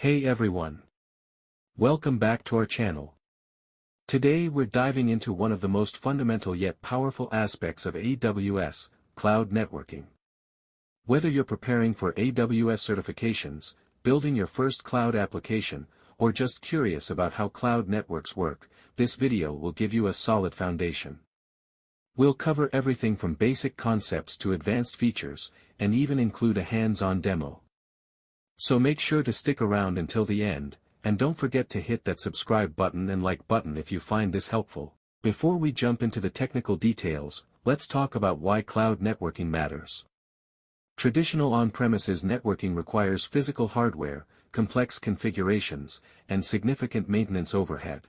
Hey everyone! Welcome back to our channel. Today we're diving into one of the most fundamental yet powerful aspects of AWS, cloud networking. Whether you're preparing for AWS certifications, building your first cloud application, or just curious about how cloud networks work, this video will give you a solid foundation. We'll cover everything from basic concepts to advanced features, and even include a hands-on demo. So make sure to stick around until the end, and don't forget to hit that subscribe button and like button if you find this helpful. Before we jump into the technical details, let's talk about why cloud networking matters. Traditional on-premises networking requires physical hardware, complex configurations, and significant maintenance overhead.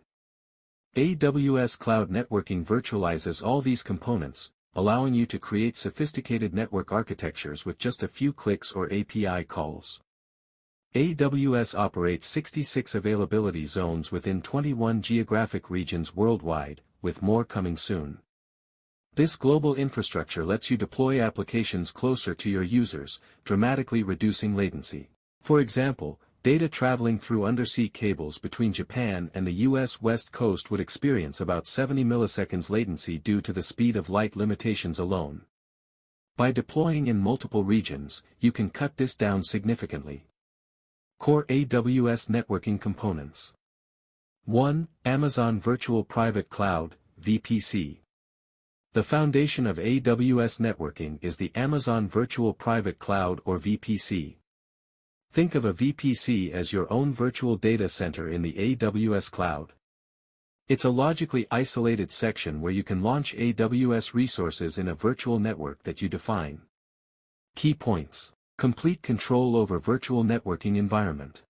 AWS Cloud Networking virtualizes all these components, allowing you to create sophisticated network architectures with just a few clicks or API calls. AWS operates 66 availability zones within 21 geographic regions worldwide, with more coming soon. This global infrastructure lets you deploy applications closer to your users, dramatically reducing latency. For example, data traveling through undersea cables between Japan and the US West Coast would experience about 70 milliseconds latency due to the speed of light limitations alone. By deploying in multiple regions, you can cut this down significantly. Core AWS networking components. 1. Amazon Virtual Private Cloud, VPC. The foundation of AWS networking is the Amazon Virtual Private Cloud or VPC. Think of a VPC as your own virtual data center in the AWS cloud. It's a logically isolated section where you can launch AWS resources in a virtual network that you define. Key points. Complete control over virtual networking environment.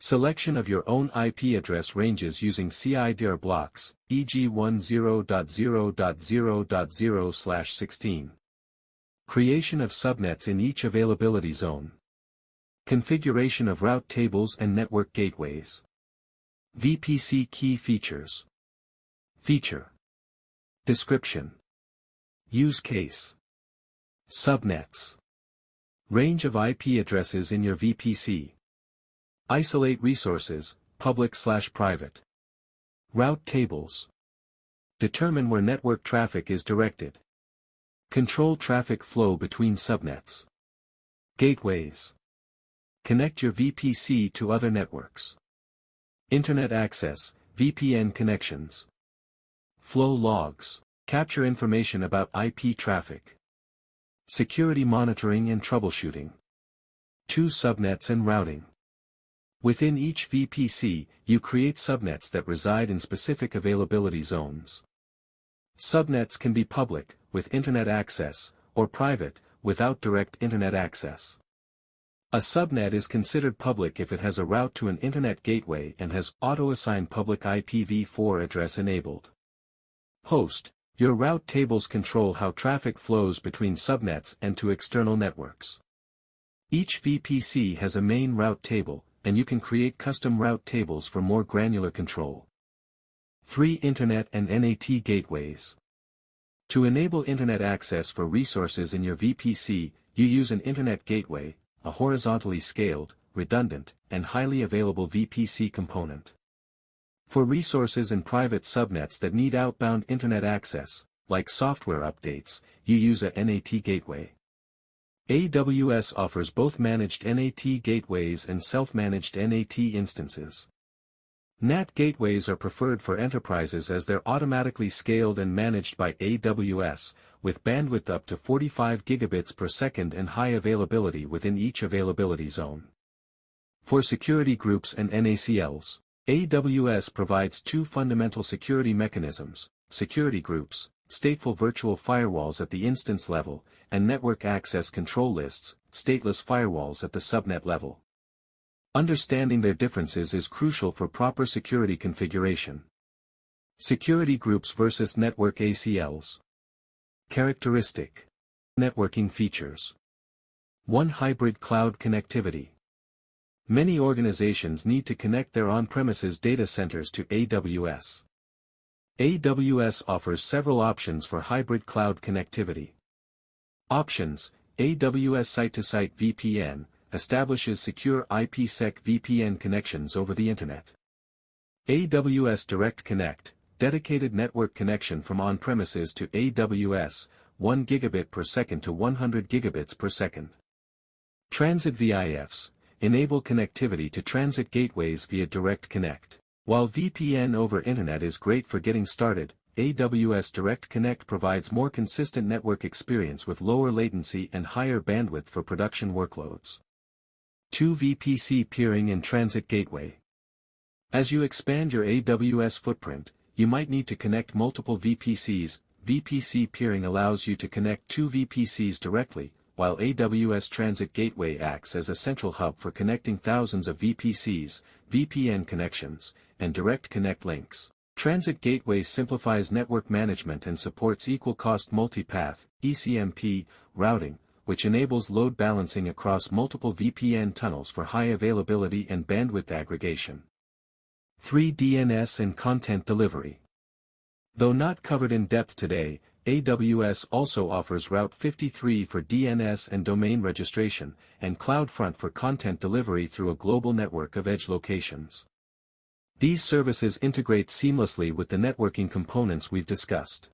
Selection of your own IP address ranges using CIDR blocks, e.g. 10.0.0.0.0/16. Creation of subnets in each availability zone. Configuration of route tables and network gateways. VPC key features. Feature. Description. Use case. Subnets. Range of IP addresses in your VPC. Isolate resources, public/private. Route tables. Determine where network traffic is directed. Control traffic flow between subnets. Gateways. Connect your VPC to other networks. Internet access, VPN connections. Flow logs. Capture information about IP traffic. Security monitoring and troubleshooting. 2 subnets and routing. Within each VPC, you create subnets that reside in specific availability zones. Subnets can be public, with internet access, or private, without direct internet access. A subnet is considered public if it has a route to an internet gateway and has auto-assign public IPv4 address enabled. Host. Your route tables control how traffic flows between subnets and to external networks. Each VPC has a main route table, and you can create custom route tables for more granular control. 3. Internet and NAT gateways. To enable internet access for resources in your VPC, you use an internet gateway, a horizontally scaled, redundant, and highly available VPC component. For resources and private subnets that need outbound internet access, like software updates, you use a NAT gateway. AWS offers both managed NAT gateways and self-managed NAT instances. NAT gateways are preferred for enterprises as they're automatically scaled and managed by AWS, with bandwidth up to 45 gigabits per second and high availability within each availability zone. For security groups and NACLs, AWS provides 2 fundamental security mechanisms: security groups, stateful virtual firewalls at the instance level, and network access control lists, stateless firewalls at the subnet level. Understanding their differences is crucial for proper security configuration. Security groups versus network ACLs. Characteristic. Networking features. 1. Hybrid cloud connectivity. Many organizations need to connect their on-premises data centers to AWS. AWS offers several options for hybrid cloud connectivity. Options: AWS Site-to-Site VPN, establishes secure IPsec VPN connections over the Internet. AWS Direct Connect, dedicated network connection from on-premises to AWS, 1 gigabit per second to 100 gigabits per second. Transit VIFs, enable connectivity to transit gateways via Direct Connect. While VPN over Internet is great for getting started, AWS Direct Connect provides more consistent network experience with lower latency and higher bandwidth for production workloads. 2 VPC peering and transit gateway. As you expand your AWS footprint, you might need to connect multiple VPCs. VPC peering allows you to connect 2 VPCs directly, while AWS Transit Gateway acts as a central hub for connecting thousands of VPCs, VPN connections, and direct connect links. Transit Gateway simplifies network management and supports equal-cost multipath (ECMP) routing, which enables load balancing across multiple VPN tunnels for high availability and bandwidth aggregation. 3 DNS and content delivery. Though not covered in depth today, AWS also offers Route 53 for DNS and domain registration, and CloudFront for content delivery through a global network of edge locations. These services integrate seamlessly with the networking components we've discussed.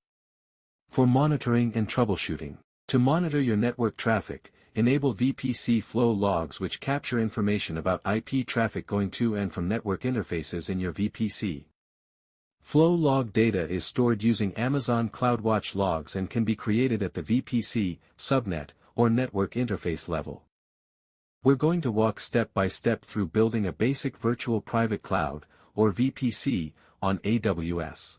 For monitoring and troubleshooting. To monitor your network traffic, enable VPC flow logs which capture information about IP traffic going to and from network interfaces in your VPC. Flow log data is stored using Amazon CloudWatch logs and can be created at the VPC, subnet, or network interface level. We're going to walk step by step through building a basic virtual private cloud, or VPC, on AWS.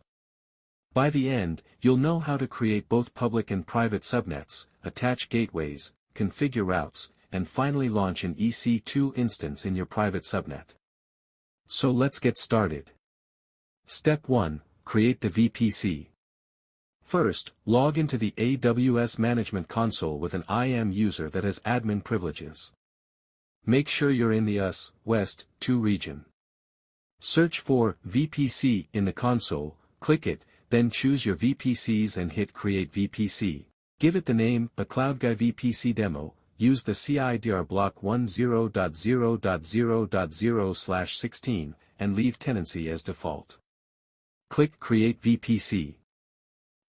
By the end, you'll know how to create both public and private subnets, attach gateways, configure routes, and finally launch an EC2 instance in your private subnet. So let's get started. Step 1. Create the VPC. First, log into the AWS Management Console with an IAM user that has admin privileges. Make sure you're in the US West 2 region. Search for VPC in the console, click it, then choose your VPCs and hit Create VPC. Give it the name, a CloudGuy VPC demo, use the CIDR block 10.0.0.0.0/16, and leave tenancy as default. Click Create VPC.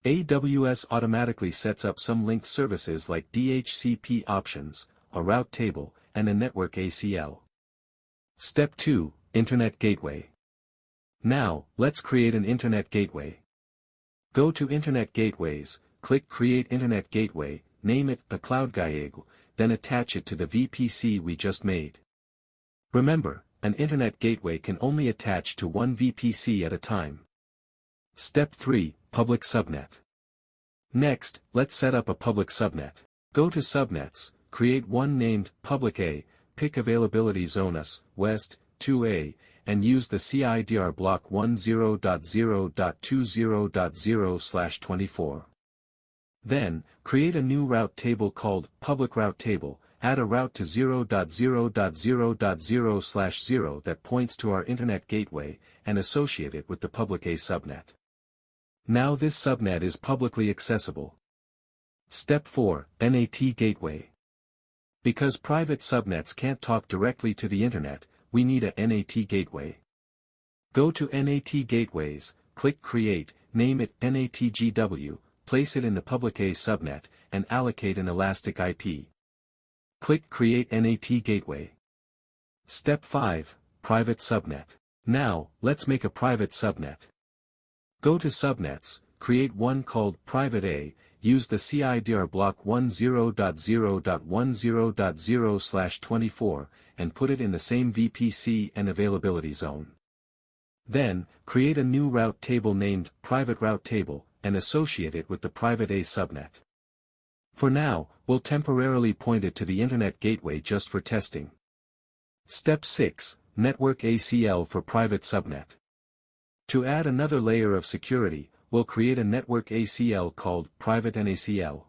AWS automatically sets up some linked services like DHCP options, a route table, and a network ACL. Step 2, Internet Gateway. Now, let's create an Internet Gateway. Go to Internet Gateways, click Create Internet Gateway, name it a CloudGuy, then attach it to the VPC we just made. Remember, an Internet Gateway can only attach to one VPC at a time. Step 3, Public Subnet. Next, let's set up a public subnet. Go to Subnets, create one named Public A, pick Availability Zone US, West, 2A, and use the CIDR block 10.0.20.0/24. Then, create a new route table called Public Route Table, add a route to 0.0.0.0/0 that points to our Internet Gateway, and associate it with the Public A subnet. Now this subnet is publicly accessible. Step 4, NAT Gateway. Because private subnets can't talk directly to the Internet, we need a NAT Gateway. Go to NAT Gateways, click Create, name it NATGW, place it in the Public A subnet, and allocate an elastic IP. Click Create NAT Gateway. Step 5, Private Subnet. Now, let's make a private subnet. Go to Subnets, create one called Private A, use the CIDR block 10.0.0.0/24, and put it in the same VPC and availability zone. Then, create a new route table named Private Route Table, and associate it with the Private A subnet. For now, we'll temporarily point it to the Internet Gateway just for testing. Step 6, Network ACL for Private Subnet. To add another layer of security, we'll create a network ACL called Private NACL.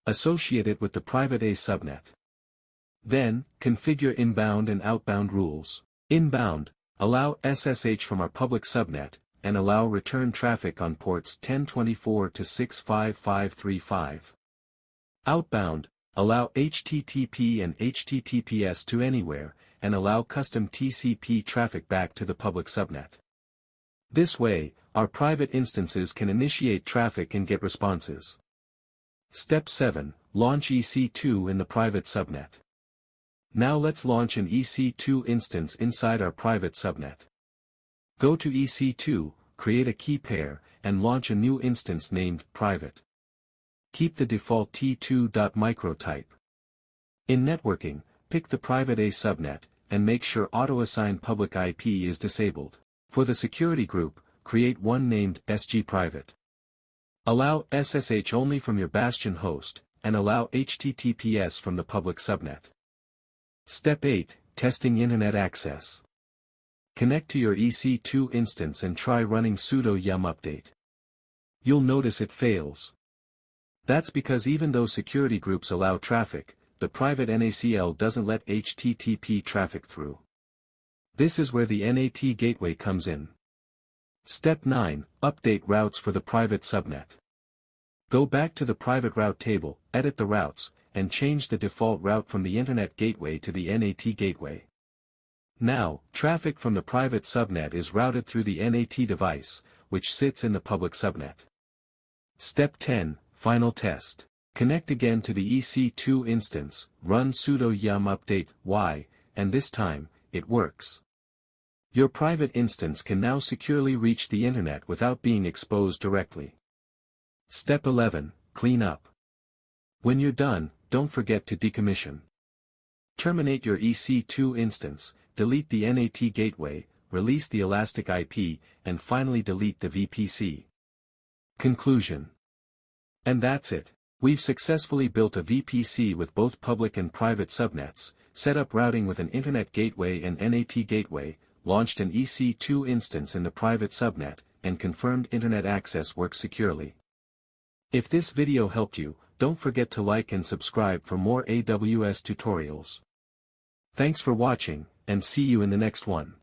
Associate it with the Private A subnet. Then, configure inbound and outbound rules. Inbound, allow SSH from our public subnet, and allow return traffic on ports 1024 to 65535. Outbound, Allow HTTP and HTTPS to anywhere, and allow custom TCP traffic back to the public subnet. This way, our private instances can initiate traffic and get responses. Step 7. Launch EC2 in the private subnet. Now let's launch an EC2 instance inside our private subnet. Go to EC2, create a key pair, and launch a new instance named private. Keep the default t2.micro type. In networking, pick the private A subnet, and make sure auto-assign public IP is disabled. For the security group, create one named sgprivate. Allow SSH only from your bastion host, and allow HTTPS from the public subnet. Step 8. Testing Internet Access. Connect to your EC2 instance and try running sudo yum update. You'll notice it fails. That's because even though security groups allow traffic, the private NACL doesn't let HTTP traffic through. This is where the NAT Gateway comes in. Step 9. Update routes for the private subnet. Go back to the private route table, edit the routes, and change the default route from the Internet Gateway to the NAT Gateway. Now, traffic from the private subnet is routed through the NAT device, which sits in the public subnet. Step 10. Final test. Connect again to the EC2 instance, run sudo yum update y, and this time, it works. Your private instance can now securely reach the internet without being exposed directly. Step 11. Clean up. When you're done, don't forget to decommission. Terminate your EC2 instance, delete the NAT gateway, release the elastic IP, and finally delete the VPC. Conclusion. And that's it. We've successfully built a VPC with both public and private subnets, set up routing with an Internet Gateway and NAT Gateway, launched an EC2 instance in the private subnet, and confirmed Internet access works securely. If this video helped you, don't forget to like and subscribe for more AWS tutorials. Thanks for watching, and see you in the next one.